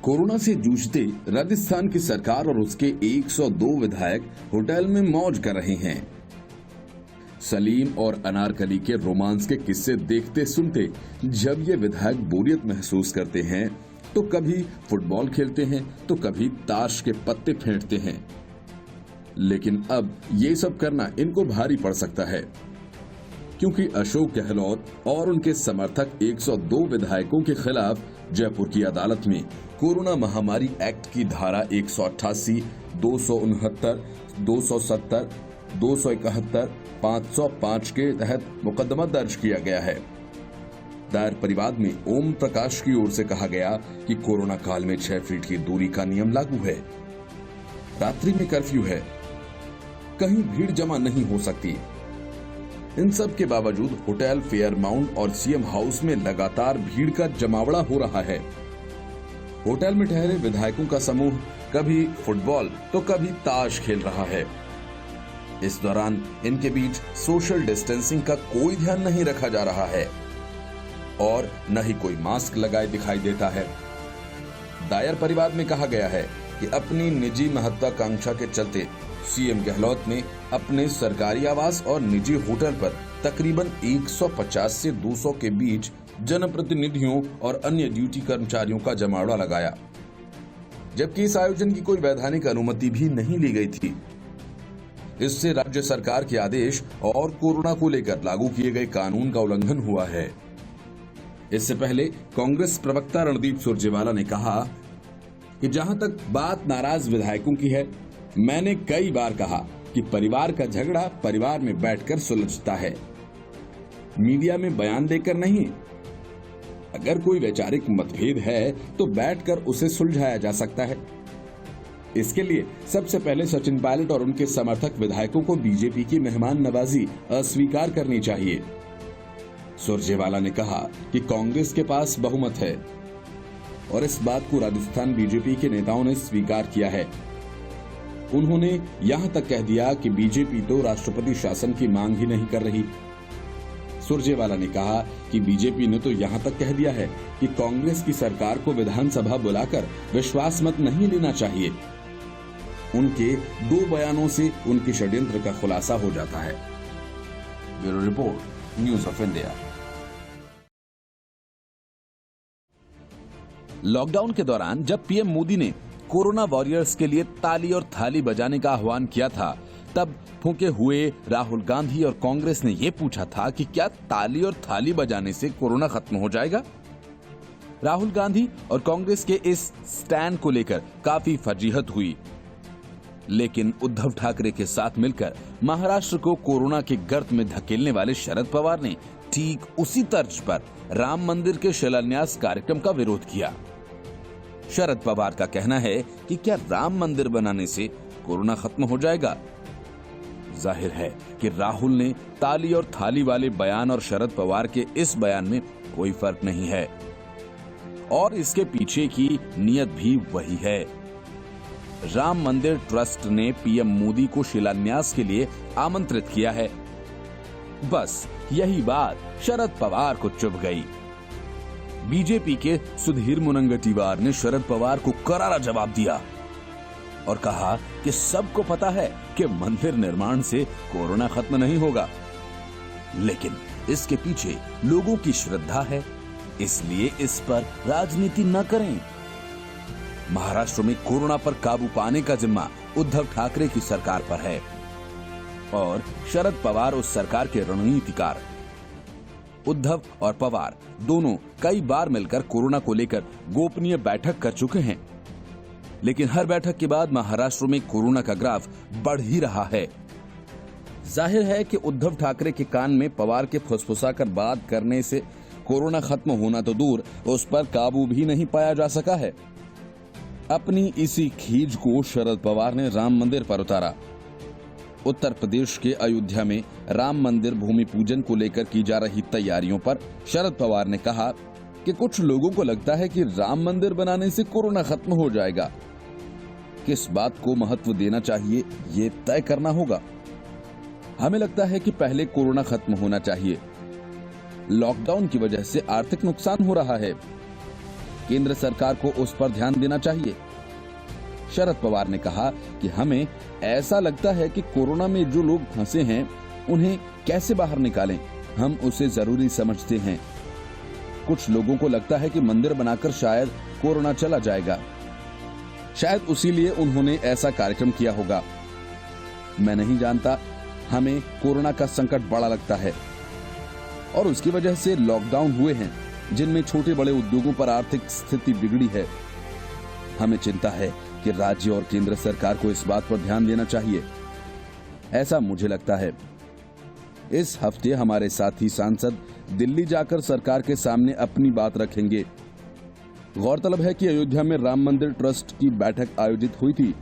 Corona से जूझते राजस्थान की सरकार और उसके 102 विधायक होटल में मौज कर रहे हैं। सलीम और अनारकली के रोमांस के किस्से देखते सुनते जब ये विधायक बोरियत महसूस करते हैं तो कभी फुटबॉल खेलते हैं तो कभी ताश के पत्ते फेंटते हैं। लेकिन अब ये सब करना इनको भारी पड़ सकता है, क्योंकि अशोक गहलोत और उनके समर्थक 102 विधायकों के खिलाफ जयपुर की अदालत में कोरोना महामारी एक्ट की धारा 188, 269, 270, 271, 505 के तहत मुकदमा दर्ज किया गया है। दायर परिवाद में ओम प्रकाश की ओर से कहा गया कि कोरोना काल में 6 फीट की दूरी का नियम लागू है, रात्रि में कर्फ्यू है, कहीं भीड़ जमा नहीं हो सकती। इन सब के बावजूद होटल फेयरमाउंट और सीएम हाउस में लगातार भीड़ का जमावड़ा हो रहा है। होटल में ठहरे विधायकों का समूह कभी फुटबॉल तो कभी ताश खेल रहा है। इस दौरान इनके बीच सोशल डिस्टेंसिंग का कोई ध्यान नहीं रखा जा रहा है और न ही कोई मास्क लगाए दिखाई देता है। दायर परिवाद में कहा गया है कि अपनी निजी महत्वाकांक्षा के चलते सीएम गहलोत ने अपने सरकारी आवास और निजी होटल पर तकरीबन 150 से 200 के बीच जनप्रतिनिधियों और अन्य ड्यूटी कर्मचारियों का जमावड़ा लगाया, जबकि इस आयोजन की कोई वैधानिक अनुमति भी नहीं ली गई थी। इससे राज्य सरकार के आदेश और कोरोना को लेकर लागू किए गए कानून का उल्लंघन हुआ है। इससे पहले कांग्रेस प्रवक्ता रणदीप सुरजेवाला ने कहा कि जहां तक बात नाराज विधायकों की है, मैंने कई बार कहा कि परिवार का झगड़ा परिवार में बैठकर सुलझता है, मीडिया में बयान देकर नहीं। अगर कोई वैचारिक मतभेद है तो बैठकर उसे सुलझाया जा सकता है। इसके लिए सबसे पहले सचिन पायलट और उनके समर्थक विधायकों को बीजेपी की मेहमान नवाजी अस्वीकार करनी चाहिए। सुरजेवाला ने कहा कि कांग्रेस के पास बहुमत है और इस बात को राजस्थान बीजेपी के नेताओं ने स्वीकार किया है। उन्होंने यहां तक कह दिया कि बीजेपी तो राष्ट्रपति शासन की मांग ही नहीं कर रही। सुरजेवाला ने कहा कि बीजेपी ने तो यहां तक कह दिया है कि कांग्रेस की सरकार को विधानसभा बुलाकर विश्वास मत नहीं लेना चाहिए। उनके 2 बयानों से उनके षड्यंत्र का खुलासा हो जाता है। Bureau report, news of India. Lockdown के दौरान जब पीएम मोदी ने कोरोना वॉरियर्स के लिए ताली और थाली बजाने का आह्वान किया था, तब फूंके हुए राहुल गांधी और कांग्रेस ने यह पूछा था कि क्या ताली और थाली बजाने से कोरोना खत्म हो जाएगा। राहुल गांधी और कांग्रेस के इस स्टैंड को लेकर काफी फजीहत हुई, लेकिन उद्धव ठाकरे के साथ मिलकर महाराष्ट्र को कोरोना के गर्त में धकेलने वाले शरद पवार ने ठीक उसी तर्ज पर राम मंदिर के शिलान्यास कार्यक्रम का विरोध किया। शरद पवार का कहना है कि क्या राम मंदिर बनाने से कोरोना खत्म हो जाएगा। जाहिर है कि राहुल ने ताली और थाली वाले बयान और शरद पवार के इस बयान में कोई फर्क नहीं है और इसके पीछे की नियत भी वही है। राम मंदिर ट्रस्ट ने पीएम मोदी को शिलान्यास के लिए आमंत्रित किया है। बस यही बात शरद पवार को चुभ गई। बीजेपी के सुधीर मुनगंटीवार ने शरद पवार को करारा जवाब दिया और कहा कि सबको पता है कि मंदिर निर्माण से कोरोना खत्म नहीं होगा, लेकिन इसके पीछे लोगों की श्रद्धा है, इसलिए इस पर राजनीति न करें। महाराष्ट्र में कोरोना पर काबू पाने का जिम्मा उद्धव ठाकरे की सरकार पर है और शरद पवार उस सरकार के रणनीतिकार। उद्धव और पवार दोनों कई बार मिलकर कोरोना को लेकर गोपनीय बैठक कर चुके हैं, लेकिन हर बैठक के बाद महाराष्ट्र में कोरोना का ग्राफ बढ़ ही रहा है। जाहिर है कि उद्धव ठाकरे के कान में पवार के फुसफुसाकर बात करने से कोरोना खत्म होना तो दूर, उस पर काबू भी नहीं पाया जा सका है। अपनी इसी खींच को शरद पवार ने राम मंदिर पर उतारा। उत्तर प्रदेश के अयोध्या में राम मंदिर भूमि पूजन को लेकर की जा रही तैयारियों पर शरद पवार ने कहा कि कुछ लोगों को लगता है कि राम मंदिर बनाने से कोरोना खत्म हो जाएगा। किस बात को महत्व देना चाहिए, ये तय करना होगा। हमें लगता है कि पहले कोरोना खत्म होना चाहिए। लॉकडाउन की वजह से आर्थिक नुकसान हो रहा है। केंद्र सरकार को उस पर ध्यान देना चाहिए। शरद पवार ने कहा कि हमें ऐसा लगता है कि कोरोना में जो लोग फंसे हैं उन्हें कैसे बाहर निकालें, हम उसे जरूरी समझते हैं। कुछ लोगों को लगता है कि मंदिर बनाकर शायद कोरोना चला जाएगा, शायद उसी लिए उन्होंने ऐसा कार्यक्रम किया होगा। मैं नहीं जानता, हमें कोरोना का संकट बड़ा लगता है और उसकी वजह से लॉकडाउन हुए हैं जिनमें छोटे बड़े उद्योगों पर आर्थिक स्थिति बिगड़ी है। हमें चिंता है कि राज्य और केंद्र सरकार को इस बात पर ध्यान देना चाहिए, ऐसा मुझे लगता है। इस हफ्ते हमारे साथी सांसद दिल्ली जाकर सरकार के सामने अपनी बात रखेंगे। गौरतलब है कि अयोध्या में राम मंदिर ट्रस्ट की बैठक आयोजित हुई थी।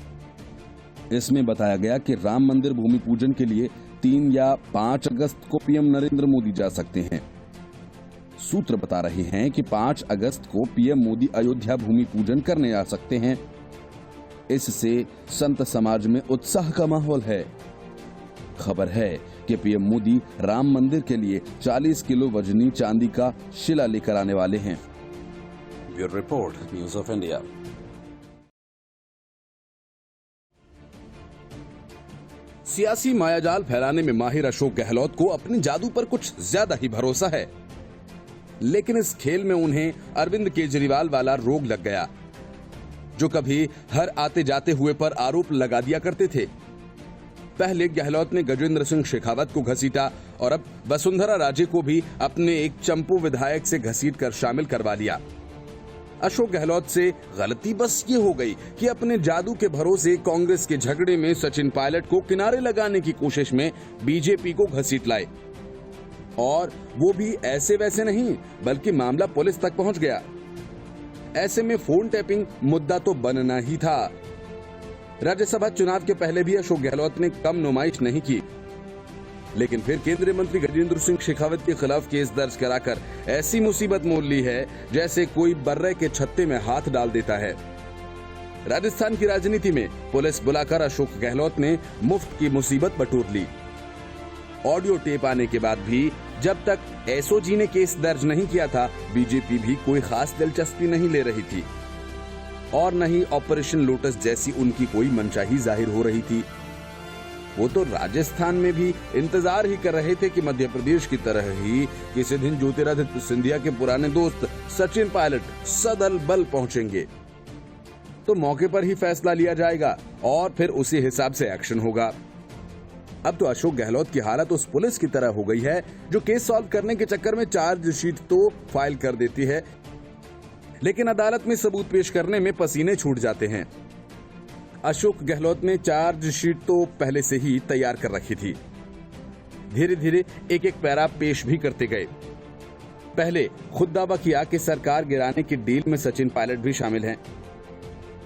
इसमें बताया गया कि राम मंदिर भूमि पूजन के लिए 3 या 5 अगस्त को पीएम नरेंद्र मोदी जा सकते हैं। सूत्र बता रहे हैं कि 5 अगस्त को पीएम मोदी अयोध्या भूमि पूजन करने आ सकते हैं। इससे संत समाज में उत्साह का माहौल है। खबर है कि पीएम मोदी राम मंदिर के लिए 40 किलो वजनी चांदी का शिला लेकर आने वाले हैं। Bureau report, news of India. सियासी मायाजाल फैलाने में माहिर अशोक गहलोत को अपनी जादू पर कुछ ज्यादा ही भरोसा है, लेकिन इस खेल में उन्हें अरविंद केजरीवाल वाला रोग लग गया, जो कभी हर आते जाते हुए पर आरोप लगा दिया करते थे। पहले गहलोत ने गजेंद्र सिंह शेखावत को घसीटा और अब वसुंधरा राजे को भी अपने एक चंपू विधायक से घसीट कर शामिल करवा लिया। अशोक गहलोत से गलती बस ये हो गई कि अपने जादू के भरोसे कांग्रेस के झगड़े में सचिन पायलट को किनारे लगाने की कोशिश में बीजेपी को घसीट लाए, और वो भी ऐसे वैसे नहीं, बल्कि मामला पुलिस तक पहुंच गया। ऐसे में फोन टैपिंग मुद्दा तो बनना ही था। राज्यसभा चुनाव के पहले भी अशोक गहलोत ने कम नुमाइश नहीं की, लेकिन फिर केंद्रीय मंत्री गजेंद्र सिंह शेखावत के खिलाफ केस दर्ज कराकर ऐसी मुसीबत मोल ली है जैसे कोई बर्रे के छत्ते में हाथ डाल देता है। राजस्थान की राजनीति में पुलिस बुलाकर अशोक गहलोत ने मुफ्त की मुसीबत बटोर ली। ऑडियो टेप आने के बाद भी जब तक एसओजी ने केस दर्ज नहीं किया था, बीजेपी भी कोई खास दिलचस्पी नहीं ले रही थी और न ही ऑपरेशन लोटस जैसी उनकी कोई मनचाही जाहिर हो रही थी। वो तो राजस्थान में भी इंतजार ही कर रहे थे कि मध्य प्रदेश की तरह ही किसी दिन ज्योतिरादित्य सिंधिया के पुराने दोस्त सचिन पायलट सदल बल पहुंचेंगे, तो मौके पर ही फैसला लिया जाएगा और फिर उसी हिसाब से एक्शन होगा। अब तो अशोक गहलोत की हालत उस पुलिस की तरह हो गई है जो केस सॉल्व करने के चक्कर में चार्जशीट तो फाइल कर देती है, लेकिन अदालत में सबूत पेश करने में पसीने छूट जाते हैं। अशोक गहलोत ने चार्जशीट तो पहले से ही तैयार कर रखी थी। धीरे धीरे एक एक पैरा पेश भी करते गए। पहले खुद दावा किया कि सरकार गिराने की डील में सचिन पायलट भी शामिल हैं,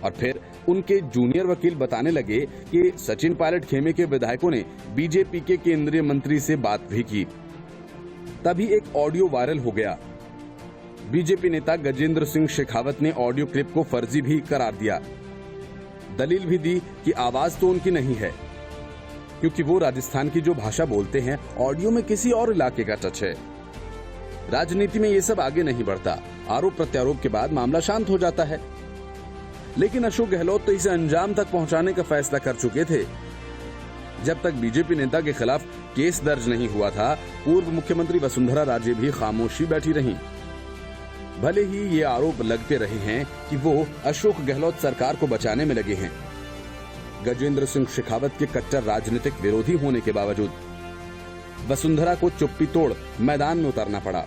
और फिर उनके जूनियर वकील बताने लगे कि सचिन पायलट खेमे के विधायकों ने बीजेपी के केंद्रीय मंत्री से बात भी की। तभी एक ऑडियो वायरल हो गया। बीजेपी नेता गजेंद्र सिंह शेखावत ने ऑडियो क्लिप को फर्जी भी करार दिया। दलील भी दी कि आवाज तो उनकी नहीं है, क्योंकि वो राजस्थान की जो भाषा बोलते हैं ऑडियो में किसी और इलाके का टच है। राजनीति में ये सब आगे नहीं बढ़ता, आरोप प्रत्यारोप के बाद मामला शांत हो जाता है। लेकिन अशोक गहलोत तो इसे अंजाम तक पहुंचाने का फैसला कर चुके थे। जब तक बीजेपी नेता के खिलाफ केस दर्ज नहीं हुआ था, पूर्व मुख्यमंत्री वसुंधरा राजे भी खामोशी बैठी रहीं। भले ही ये आरोप लगते रहे हैं कि वो अशोक गहलोत सरकार को बचाने में लगे हैं, गजेंद्र सिंह शेखावत के कट्टर राजनीतिक विरोधी होने के बावजूद वसुंधरा को चुप्पी तोड़ मैदान में उतरना पड़ा।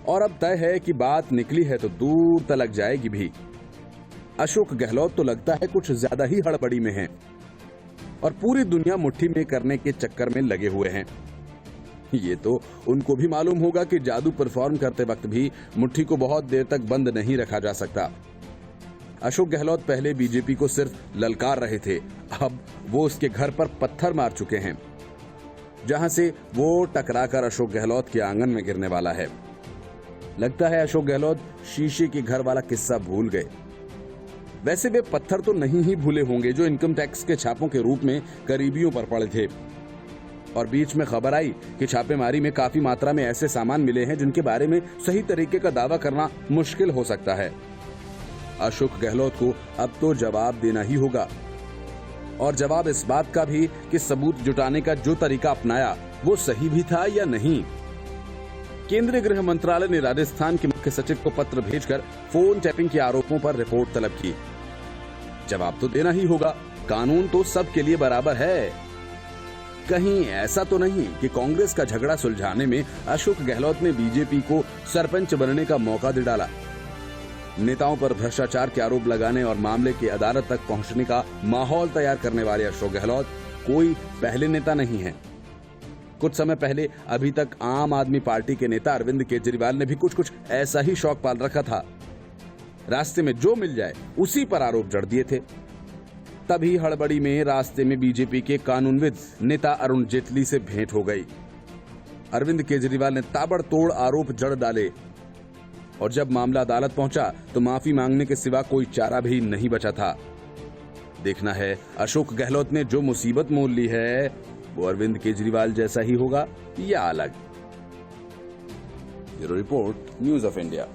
और अब तय है कि बात निकली है तो दूर तलक जाएगी भी। अशोक गहलोत तो लगता है कुछ ज्यादा ही हड़बड़ी में हैं और पूरी दुनिया मुट्ठी में करने के चक्कर में लगे हुए हैं। ये तो उनको भी मालूम होगा कि जादू परफॉर्म करते वक्त भी मुट्ठी को बहुत देर तक बंद नहीं रखा जा सकता। अशोक गहलोत पहले बीजेपी को सिर्फ ललकार रहे थे, अब वो उसके घर पर पत्थर मार चुके हैं, जहां से वो टकराकर अशोक गहलोत के आंगन में गिरने वाला है। लगता है अशोक गहलोत शीशे के घर वाला किस्सा भूल गए। वैसे वे पत्थर तो नहीं ही भूले होंगे जो इनकम टैक्स के छापों के रूप में करीबियों पर पड़े थे, और बीच में खबर आई कि छापेमारी में काफी मात्रा में ऐसे सामान मिले हैं जिनके बारे में सही तरीके का दावा करना मुश्किल हो सकता है। अशोक गहलोत को अब तो जवाब देना ही होगा। और जवाब इस बात का भी कि सबूत जुटाने का जो तरीका अपनाया वो सही भी था या नहीं। केंद्रीय गृह मंत्रालय ने राजस्थान के मुख्य सचिव को पत्र भेजकर फोन टैपिंग के आरोपों पर रिपोर्ट तलब की। जवाब तो देना ही होगा, कानून तो सबके लिए बराबर है। कहीं ऐसा तो नहीं कि कांग्रेस का झगड़ा सुलझाने में अशोक गहलोत ने बीजेपी को सरपंच बनने का मौका दे डाला। नेताओं पर भ्रष्टाचार के आरोप लगाने और मामले की अदालत तक पहुंचने का माहौल तैयार करने वाले अशोक गहलोत कोई पहले नेता नहीं है। कुछ समय पहले अभी तक आम आदमी पार्टी के नेता अरविंद केजरीवाल ने भी कुछ ऐसा ही शौक पाल रखा था। रास्ते में जो मिल जाए उसी पर आरोप जड़ दिए थे। तभी हड़बड़ी में रास्ते में बीजेपी के कानूनविद नेता अरुण जेटली से भेंट हो गई। अरविंद केजरीवाल ने ताबड़तोड़ आरोप जड़ डाले और जब मामला अदालत पहुंचा तो माफी मांगने के सिवा कोई चारा भी नहीं बचा था। देखना है अशोक गहलोत ने जो मुसीबत मोल ली है वो अरविंद केजरीवाल जैसा ही होगा या अलग। Bureau Report, News of India.